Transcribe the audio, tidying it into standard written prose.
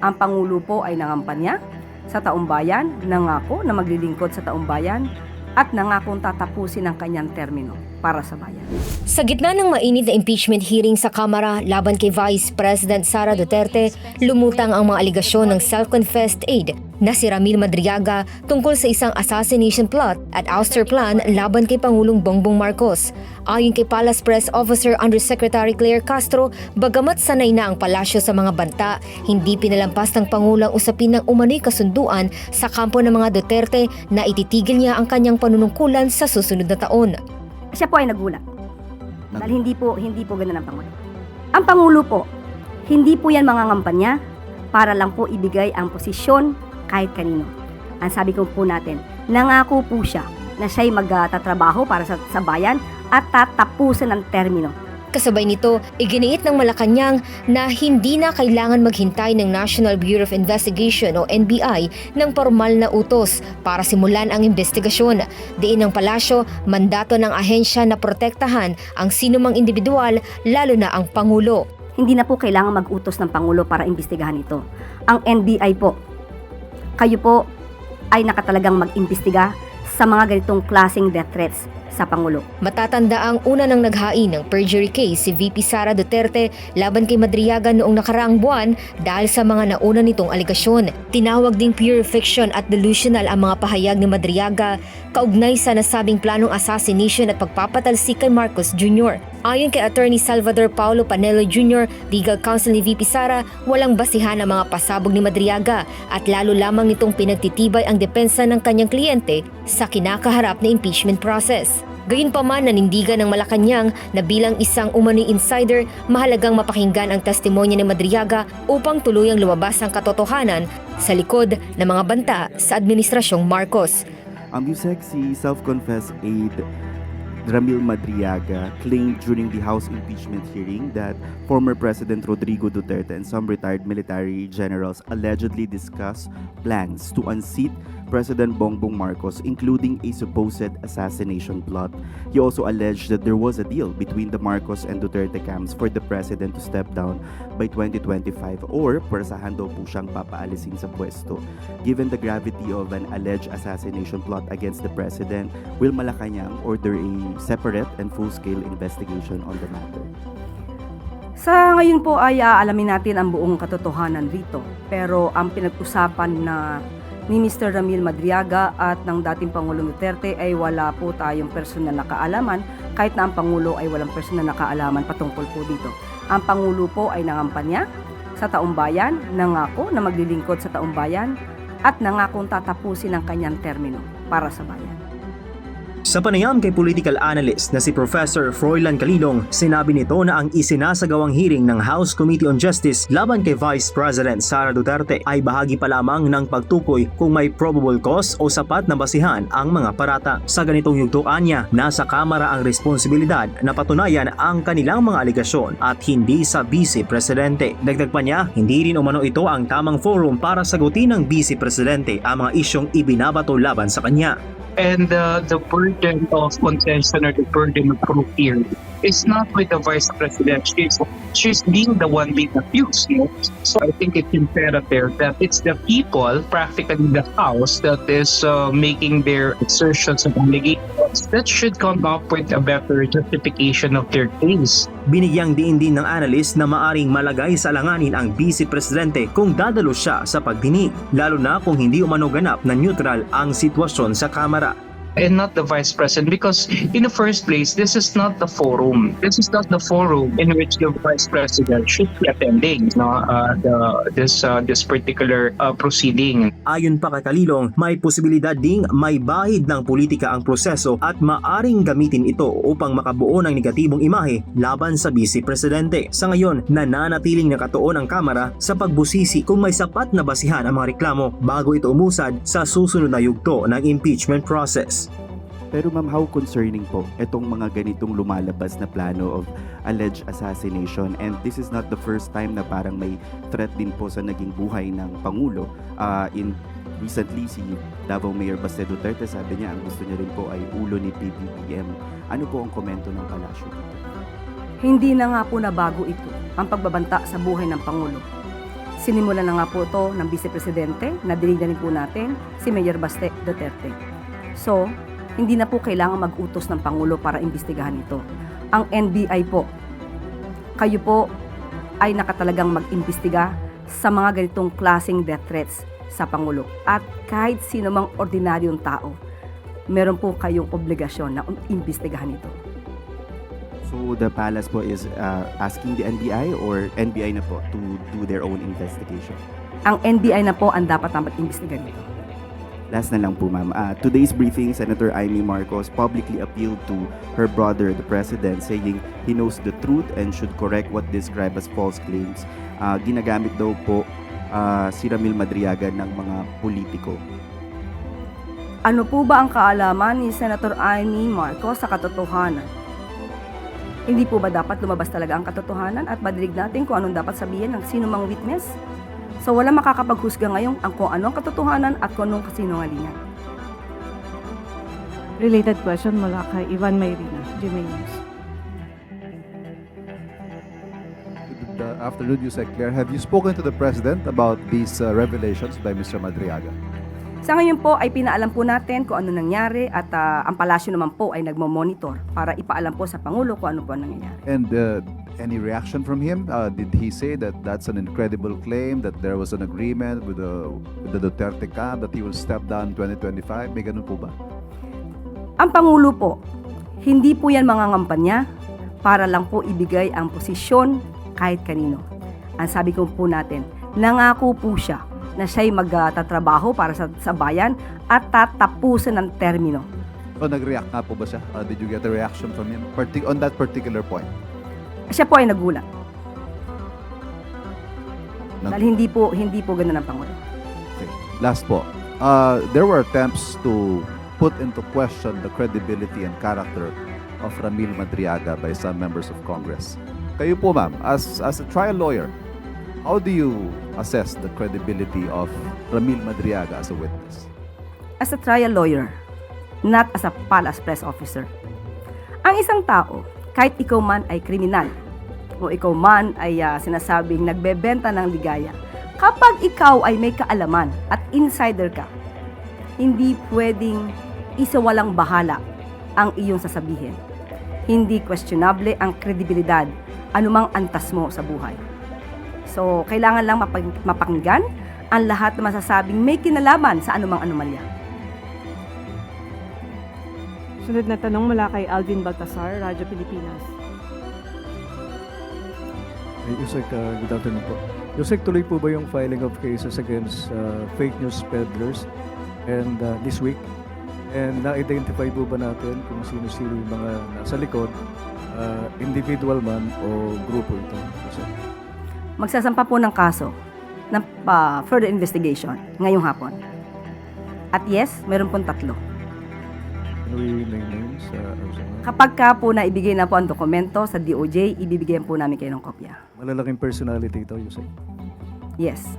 Ang Pangulo po ay nangampanya sa taumbayan, nangako na maglilingkod sa taumbayan at nangakong tatapusin ang kanyang termino para sa bayan. Sa gitna ng mainit na impeachment hearing sa Kamara laban kay Vice President Sara Duterte, lumutang ang mga aligasyon ng self-confessed aide na si Ramil Madriaga tungkol sa isang assassination plot at ouster plan laban kay Pangulong Bongbong Marcos. Ayon kay Palace Press Officer Undersecretary Claire Castro, bagamat sanay na ang palasyo sa mga banta, hindi pinalampas ng Pangulo ang usapin ng umano'y kasunduan sa kampo ng mga Duterte na ititigil niya ang kanyang panunungkulan sa susunod na taon. Siya po ay nagulat. Dahil hindi po ganun ang Pangulo. Ang Pangulo po, hindi po yan mangangampanya para lang po ibigay ang posisyon kahit kanino. Ang sabi ko po natin, nangako po siya na siya'y magtatrabaho para sa bayan at tatapusin ang termino. Kasabay nito, iginiit ng Malacanang na hindi na kailangan maghintay ng National Bureau of Investigation o NBI ng formal na utos para simulan ang investigasyon. Diin ng palasyo, mandato ng ahensya na protektahan ang sinumang individual, lalo na ang Pangulo. Hindi na po kailangan mag-utos ng Pangulo para imbestigahan ito. Ang NBI po, kayo po ay nakatalagang mag-imbestiga sa mga ganitong klaseng death threats sa Pangulo. Matatanda ang una nang naghain ng perjury case si VP Sara Duterte laban kay Madriaga noong nakaraang buwan dahil sa mga nauna nitong aligasyon. Tinawag ding pure fiction at delusional ang mga pahayag ni Madriaga kaugnay sa nasabing planong assassination at pagpapatalsik kay Marcos Jr. Ayon kay Attorney Salvador Paulo Panelo Jr., legal counsel ni VP Sara, walang basihan ang mga pasabog ni Madriaga at lalo lamang nitong pinagtitibay ang depensa ng kanyang kliyente sa kinakaharap na impeachment process. Gayunpaman, nanindigan ng Malacanang na bilang isang umano'y insider, mahalagang mapakinggan ang testimonya ni Madriaga upang tuluyang lumabas ang katotohanan sa likod ng mga banta sa Administrasyong Marcos. Ang si self-confessed aide Ramil Madriaga claimed during the House impeachment hearing that former President Rodrigo Duterte and some retired military generals allegedly discussed plans to unseat President Bongbong Marcos, including a supposed assassination plot. He also alleged that there was a deal between the Marcos and Duterte camps for the president to step down by 2025 or parasahan daw po siyang papaalisin sa pwesto. Given the gravity of an alleged assassination plot against the president, will Malacanang order a separate and full-scale investigation on the matter? Sa ngayon po ay alamin natin ang buong katotohanan rito. Pero ang pinag-usapan na ni Mr. Ramil Madriaga at ng dating Pangulong Duterte ay wala po tayong personal na kaalaman, kahit na ang Pangulo ay walang personal na kaalaman patungkol po dito. Ang Pangulo po ay nangampanya sa taumbayan, nangako na maglilingkod sa taumbayan at nangakong tatapusin ang kanyang termino para sa bayan. Sa panayam kay political analyst na si Professor Froilan Calilong, sinabi nito na ang isinasagawang hearing ng House Committee on Justice laban kay Vice President Sara Duterte ay bahagi pa lamang ng pagtukoy kung may probable cause o sapat na basihan ang mga parata. Sa ganitong yugtuan niya, nasa Kamara ang responsibilidad na patunayan ang kanilang mga aligasyon at hindi sa Vice Presidente. Dagdag pa niya, hindi rin umano ito ang tamang forum para sagutin ng Vice Presidente ang mga isyong ibinabato laban sa kanya. And the burden of contention or the burden of proof here is not with the Vice President. She's being the one being accused. You know? So I think it's imperative that it's the people, practically the House, that is making their assertions and allegations that should come up with a better justification of their case. Binigyang diin din ng analyst na maaring malagay sa alanganin ang Vice Presidente kung dadalo siya sa pagdinig, lalo na kung hindi umano ganap na neutral ang sitwasyon sa Kamara. And not the Vice President, because in the first place, this is not the forum. This is not the forum in which the Vice President should be attending this particular proceeding. Ayon pa kay Calilong, may posibilidad ding may bahid ng politika ang proseso at maaring gamitin ito upang makabuo ng negatibong imahe laban sa Vice Presidente. Sa ngayon, nananatiling nakatuon ang Kamara sa pagbusisi kung may sapat na basihan ang mga reklamo bago ito umusad sa susunod na yugto ng impeachment process. Pero ma'am, how concerning po itong mga ganitong lumalabas na plano of alleged assassination, and this is not the first time na parang may threat din po sa naging buhay ng Pangulo. Recently, si Davao Mayor Baste Duterte, sabi niya ang gusto niya rin po ay ulo ni PBBM. Ano po ang komento ng palasyo dito? Hindi na nga po na bago ito ang pagbabanta sa buhay ng Pangulo. Sinimulan na nga po ito ng Vice Presidente, nadinig na rin po natin si Mayor Baste Duterte. So, hindi na po kailangan mag-utos ng Pangulo para imbestigahan ito. Ang NBI po, kayo po ay nakatalagang mag-imbestiga sa mga ganitong klaseng death threats sa Pangulo. At kahit sino mang ordinaryong tao, meron po kayong obligasyon na imbestigahan ito. So the palace po is asking the NBI or NBI na po to do their own investigation? Ang NBI na po ang dapat na mag-imbestiga nito. Last na lang po, ma'am. Today's briefing, Senator Amy Marcos publicly appealed to her brother, the President, saying he knows the truth and should correct what described as false claims. Ginagamit daw po si Ramil Madriaga ng mga politiko. Ano po ba ang kaalaman ni Senator Amy Marcos sa katotohanan? Hindi po ba dapat lumabas talaga ang katotohanan at madinig natin kung anong dapat sabihin ng sino mang witness? So wala makakapaghusga ngayon ang kung anong katotohanan at kung anong kasinungalingan. Related question mula kay Ivan Mayrina, GMA News. Good afternoon, Yusek Claire. Have you spoken to the President about these revelations by Mr. Madriaga? Sa ngayon po ay pinaalam po natin kung ano nangyari at ang palasyo naman po ay nagmo-monitor para ipaalam po sa Pangulo kung ano po ang nangyayari. And any reaction from him? Did he say that that's an incredible claim, that there was an agreement with the Duterte camp, that he will step down in 2025? May ganun po ba? Ang Pangulo po, hindi po yan mga ngampanya para lang po ibigay ang posisyon kahit kanino. Ang sabi ko po natin, nangako po siya na siya'y magtatrabaho para sa bayan at tatapusin ng termino. O nag-react nga po ba siya? Did you get a reaction from him on that particular point? Siya po ay nagulat. Dahil hindi po ganun ang Pangulo. Okay. Last po. There were attempts to put into question the credibility and character of Ramil Madriaga by some members of Congress. Kayo po, ma'am, as a trial lawyer, how do you assess the credibility of Ramil Madriaga as a witness? As a trial lawyer, not as a palace press officer. Ang isang tao, kahit ikaw man ay kriminal, o ikaw man ay sinasabing nagbebenta ng ligaya, kapag ikaw ay may kaalaman at insider ka, hindi pwedeng isawalang bahala ang iyong sasabihin. Hindi questionable ang kredibilidad, anumang antas mo sa buhay. So, kailangan lang mapakinggan ang lahat na masasabing may kinalaman sa anumang anomalya. Sunod na tanong mula kay Alvin Baltasar, Radyo Pilipinas. Yusek, good afternoon po. Yusek, tuloy po ba yung filing of cases against fake news peddlers and this week? And na-identify po ba natin kung sino-sino yung mga nasa likod, individual man o grupo ito? Yusek. Magsasampa po ng kaso ng further investigation ngayong hapon. At yes, meron pong 3. Can we name names? Kapag ka po na ibigay na po ang dokumento sa DOJ, ibibigyan po namin kayo ng kopya. Malalaking personality ito, Yusek. Yes.